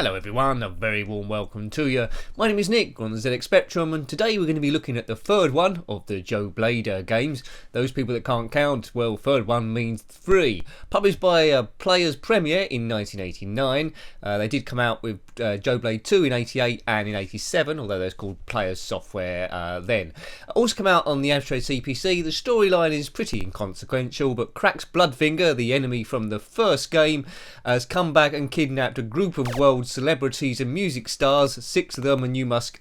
Hello everyone, a very warm welcome to you. My name is Nick on the ZX Spectrum, and today we're going to be looking at the third one of the Joe Blade games. Those people that can't count, well, third one means 3. Published by Players Premiere in 1989. They did come out with Joe Blade 2 in 88 and in 87, although they're called Players Software then. Also come out on the Amstrad CPC. The storyline is pretty inconsequential, but Crack's Bloodfinger, the enemy from the first game, has come back and kidnapped a group of world celebrities and music stars, 6 of them, and you must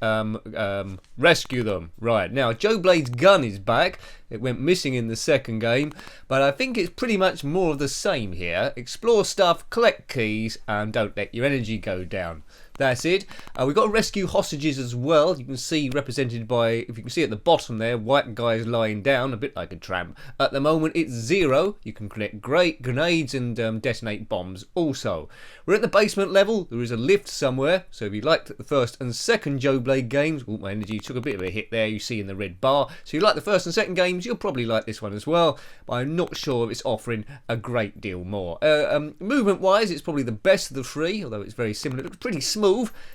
rescue them. Right, now Joe Blade's gun is back. It went missing in the second game, but I think it's pretty much more of the same here. Explore stuff, collect keys, and don't let your energy go down. That's it. We've got to rescue hostages as well. You can see represented by, if you can see at the bottom there, white guys lying down, a bit like a tramp. At the moment it's 0. You can collect grenades and detonate bombs also. We're at the basement level. There is a lift somewhere, so if you liked the first and second Joe Blade games, oh, my energy took a bit of a hit there, you see in the red bar. So you like the first and second games, you'll probably like this one as well, but I'm not sure if it's offering a great deal more. Movement wise, it's probably the best of the 3, although it's very similar. It looks pretty smooth.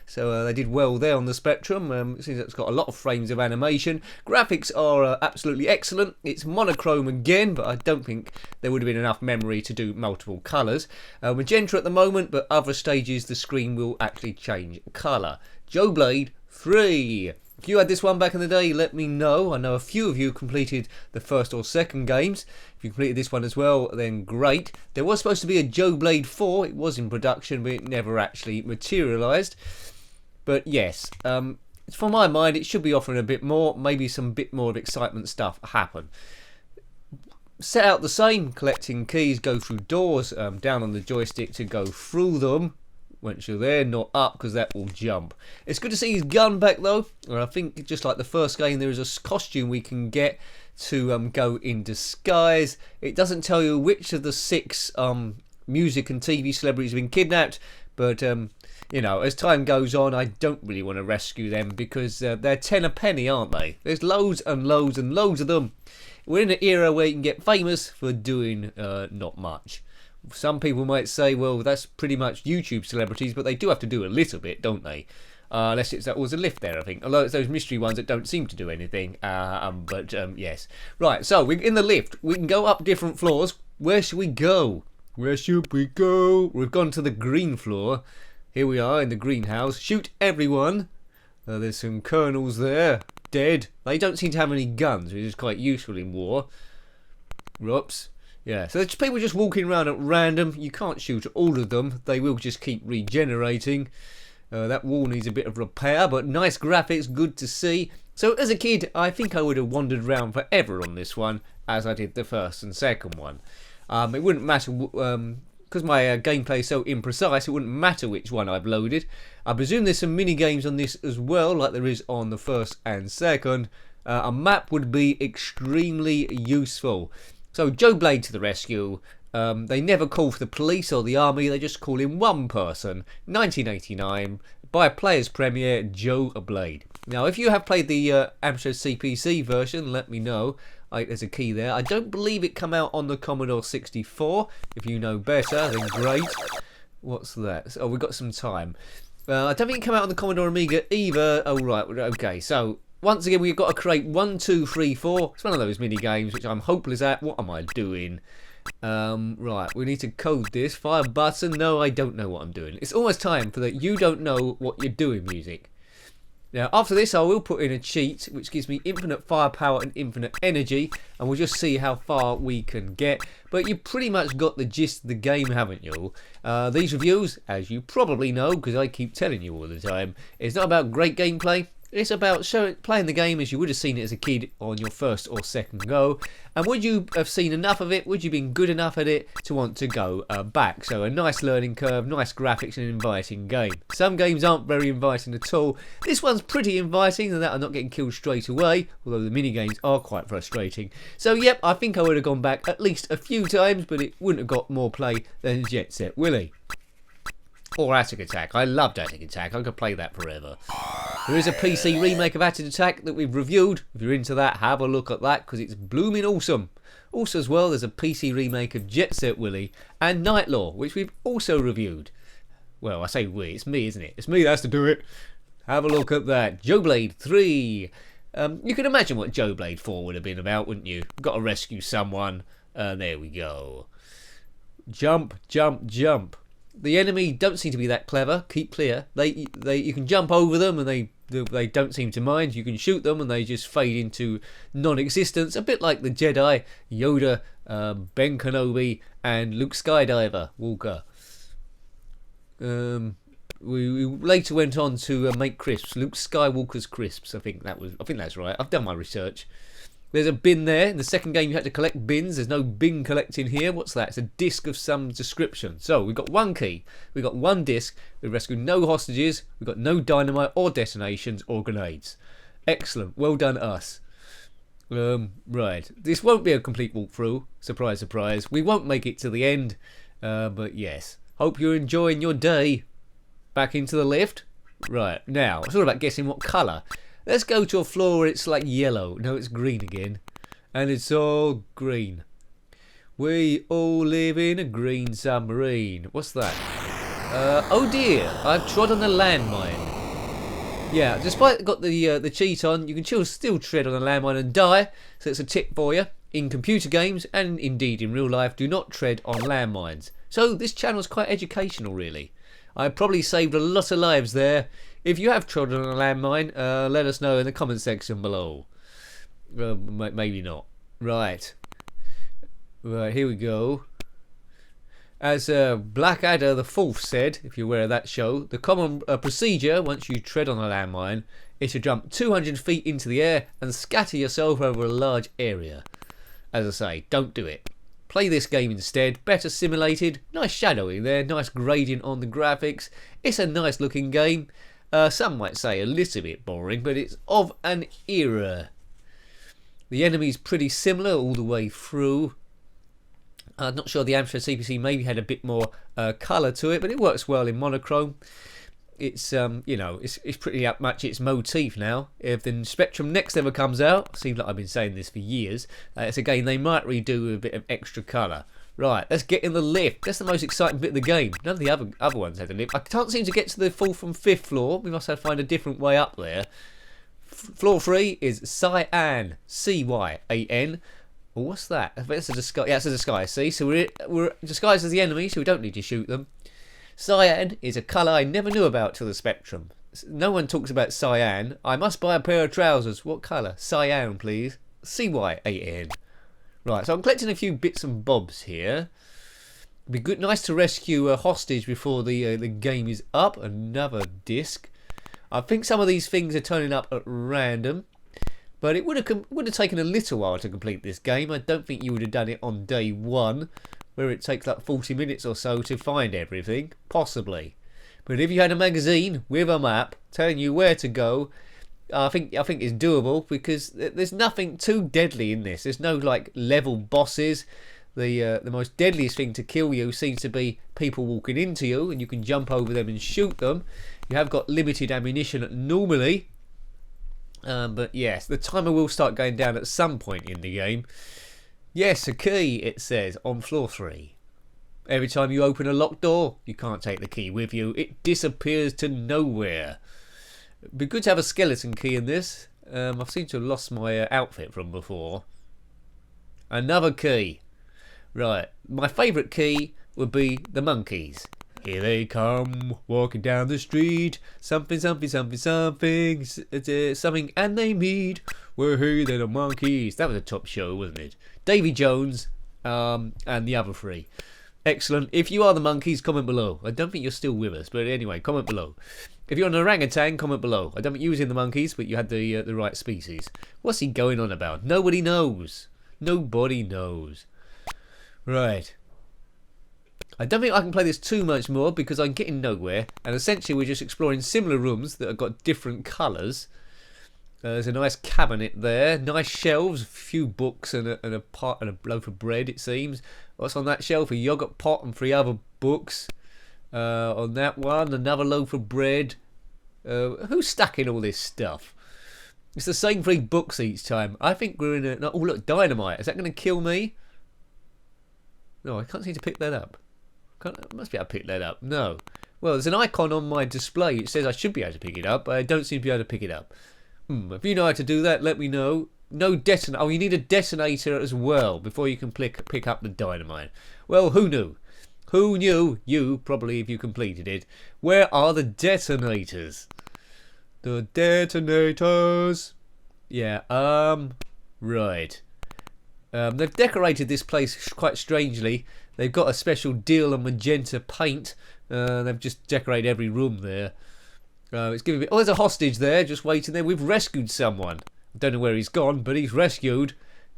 So they did well there on the Spectrum. It seems it's got a lot of frames of animation. Graphics are absolutely excellent. It's monochrome again, but I don't think there would have been enough memory to do multiple colours. Magenta at the moment, but other stages the screen will actually change colour. Joe Blade 3. If you had this one back in the day, let me know. I know a few of you completed the first or second games. If you completed this one as well, then great. There was supposed to be a Joe Blade 4. It was in production, but it never actually materialised. But yes, for my mind, it should be offering a bit more. Maybe some bit more of excitement stuff happen. Set out the same, collecting keys, go through doors, down on the joystick to go through them. Once you're there, not up, because that will jump. It's good to see his gun back though. I think just like the first game, there is a costume we can get to go in disguise. It doesn't tell you which of the 6 music and TV celebrities have been kidnapped, but you know, as time goes on, I don't really want to rescue them because they're 10 a penny, aren't they? There's loads and loads and loads of them. We're in an era where you can get famous for doing not much. Some people might say, well, that's pretty much YouTube celebrities, but they do have to do a little bit, don't they? Unless that was a lift there, I think. Although it's those mystery ones that don't seem to do anything. Yes. Right, so we're in the lift. We can go up different floors. Where should we go? Where should we go? We've gone to the green floor. Here we are in the greenhouse. Shoot everyone. There's some colonels there. Dead. They don't seem to have any guns, which is quite useful in war. Whoops. Yeah, so there's people just walking around at random. You can't shoot all of them. They will just keep regenerating. That wall needs a bit of repair, but nice graphics, good to see. So as a kid, I think I would have wandered around forever on this one, as I did the first and second one. It wouldn't matter, because my gameplay is so imprecise, it wouldn't matter which one I've loaded. I presume there's some mini games on this as well, like there is on the first and second. A map would be extremely useful. So Joe Blade to the rescue. They never call for the police or the army, they just call in one person. 1989, by Players Premiere, Joe Blade. Now if you have played the Amstrad CPC version, let me know. There's a key there. I don't believe it come out on the Commodore 64. If you know better, then great. What's that? Oh, we've got some time. I don't think it came out on the Commodore Amiga either. Oh right, okay, so once again, we've got to create 1, 2, 3, 4. It's one of those mini games which I'm hopeless at. What am I doing? Right, we need to code this. Fire button. No, I don't know what I'm doing. It's almost time for that you don't know what you're doing music. Now, after this, I will put in a cheat which gives me infinite firepower and infinite energy, and we'll just see how far we can get. But you pretty much got the gist of the game, haven't you? These reviews, as you probably know, because I keep telling you all the time, it's not about great gameplay. It's about playing the game as you would have seen it as a kid on your first or second go. And would you have seen enough of it? Would you have been good enough at it to want to go back? So a nice learning curve, nice graphics and an inviting game. Some games aren't very inviting at all. This one's pretty inviting in that I'm not getting killed straight away. Although the mini games are quite frustrating. So yep, I think I would have gone back at least a few times. But it wouldn't have got more play than Jet Set Willy. Or Attic Attack. I loved Attic Attack. I could play that forever. There is a PC remake of Attic Attack that we've reviewed. If you're into that, have a look at that because it's blooming awesome. Also as well, there's a PC remake of Jet Set Willy and Night Law, which we've also reviewed. Well, I say we, it's me, isn't it? It's me that has to do it. Have a look at that. Joe Blade 3. You can imagine what Joe Blade 4 would have been about, wouldn't you? Got to rescue someone. There we go. Jump, jump, jump. The enemy don't seem to be that clever. Keep clear. You can jump over them and they don't seem to mind. You can shoot them and they just fade into non-existence. A bit like the Jedi, Yoda, Ben Kenobi, and Luke Skydiver Walker. We later went on to make crisps. Luke Skywalker's crisps. I think that's right. I've done my research. There's a bin there. In the second game you had to collect bins. There's no bin collecting here. What's that? It's a disc of some description. So we've got one key. We've got one disc. We've rescued no hostages. We've got no dynamite or detonations or grenades. Excellent. Well done us. Right. This won't be a complete walkthrough. Surprise, surprise. We won't make it to the end. But yes. Hope you're enjoying your day. Back into the lift. Right. Now, it's all about guessing what colour. Let's go to a floor where it's like yellow. No, it's green again. And it's all green. We all live in a green submarine. What's that? Oh dear, I've trod on a landmine. Yeah, despite got the cheat on, you can still tread on a landmine and die. So it's a tip for you. In computer games, and indeed in real life, do not tread on landmines. So this channel is quite educational, really. I probably saved a lot of lives there. If you have trodden on a landmine, let us know in the comment section below. Maybe not. Right. Right, here we go. As Blackadder the Fourth said, if you're aware of that show, the common procedure once you tread on a landmine is to jump 200 feet into the air and scatter yourself over a large area. As I say, don't do it. Play this game instead, better simulated, nice shadowing there, nice gradient on the graphics. It's a nice looking game. Some might say a little bit boring, but it's of an era. The enemy's pretty similar all the way through. I'm not sure the Amstrad CPC maybe had a bit more colour to it, but it works well in monochrome. It's you know, it's pretty much its motif now. If the Spectrum next ever comes out, seems like I've been saying this for years, it's a game they might redo a bit of extra colour. Right, let's get in the lift. That's the most exciting bit of the game. None of the other ones had a lift. I can't seem to get to the 4th and 5th floor. We must have to find a different way up there. Floor 3 is Cyan, C-Y-A-N. Well, what's that? It's a disguise. Yeah, it's a disguise. See, so we're disguised as the enemy, so we don't need to shoot them. Cyan is a colour I never knew about till the Spectrum. No one talks about cyan. I must buy a pair of trousers. What colour? Cyan, please. C-Y-A-N. Right, so I'm collecting a few bits and bobs here. It'd be good, nice to rescue a hostage before the game is up. Another disc. I think some of these things are turning up at random, but it would have taken a little while to complete this game. I don't think you would have done it on day one, where it takes like 40 minutes or so to find everything. Possibly, but if you had a magazine with a map telling you where to go, I think it's doable, because there's nothing too deadly in this. There's no like level bosses. The most deadliest thing to kill you seems to be people walking into you, and you can jump over them and shoot them. You have got limited ammunition normally, but yes, the timer will start going down at some point in the game. Yes, a key, it says on floor 3. Every time you open a locked door, you can't take the key with you. It disappears to nowhere. It'd be good to have a skeleton key in this. I seem to have lost my outfit from before. Another key. Right, my favourite key would be the monkeys. Here they come, walking down the street. Something, something, something, something, something, and they meet. We're here, they're the monkeys. That was a top show, wasn't it? Davy Jones, and the other 3. Excellent. If you are the monkeys, comment below. I don't think you're still with us, but anyway, comment below. If you're an orangutan, comment below. I don't think you was in the monkeys, but you had the right species. What's he going on about? Nobody knows. Nobody knows. Right. I don't think I can play this too much more because I'm getting nowhere, and essentially we're just exploring similar rooms that have got different colours. There's a nice cabinet there, nice shelves, a few books and a pot and a loaf of bread, it seems. What's on that shelf? A yogurt pot and 3 other books. On that one, another loaf of bread. Who's stacking all this stuff? It's the same 3 books each time. I think we're in a... Oh look, dynamite. Is that going to kill me? No, I can't seem to pick that up. I must be able to pick that up. No. Well, there's an icon on my display. It says I should be able to pick it up, but I don't seem to be able to pick it up. If you know how to do that, let me know. No detonator. Oh, you need a detonator as well before you can pick up the dynamite. Well, who knew? Who knew? You, probably, if you completed it. Where are the detonators? The detonators. Yeah, right. They've decorated this place quite strangely. They've got a special deal on magenta paint. They've just decorated every room there. It's giving me. Oh, there's a hostage there, just waiting there. We've rescued someone. I don't know where he's gone, but he's rescued,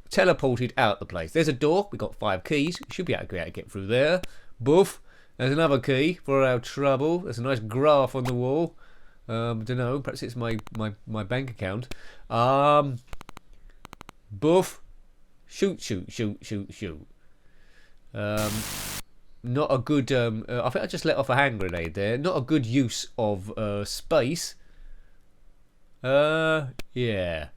teleported out the place. There's a door. We've got 5 keys. We should be able to get through there. Boof. There's another key for our trouble. There's a nice graph on the wall. I don't know. Perhaps it's my bank account. Boof. Shoot, shoot, shoot, shoot, shoot. Not a good. I think I just let off a hand grenade there. Not a good use of space. Yeah.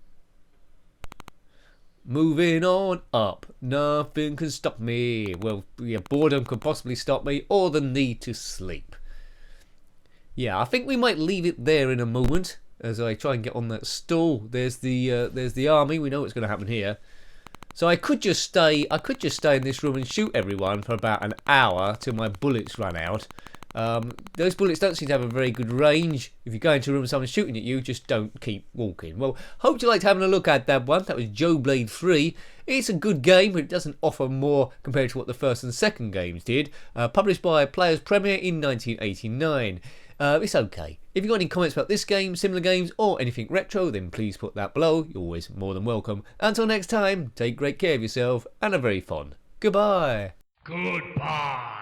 Moving on up. Nothing can stop me. Well, yeah, boredom could possibly stop me, or the need to sleep. Yeah, I think we might leave it there in a moment as I try and get on that stool. There's the army. We know what's going to happen here. So I could just stay in this room and shoot everyone for about an hour till my bullets run out. Those bullets don't seem to have a very good range. If you go into a room and someone's shooting at you, just don't keep walking. Well, hope you liked having a look at that one. That was Joe Blade 3. It's a good game, but it doesn't offer more compared to what the first and second games did. Published by Players Premier in 1989. It's okay. If you've got any comments about this game, similar games, or anything retro, then please put that below. You're always more than welcome. Until next time, take great care of yourself, and a very fond goodbye. Goodbye.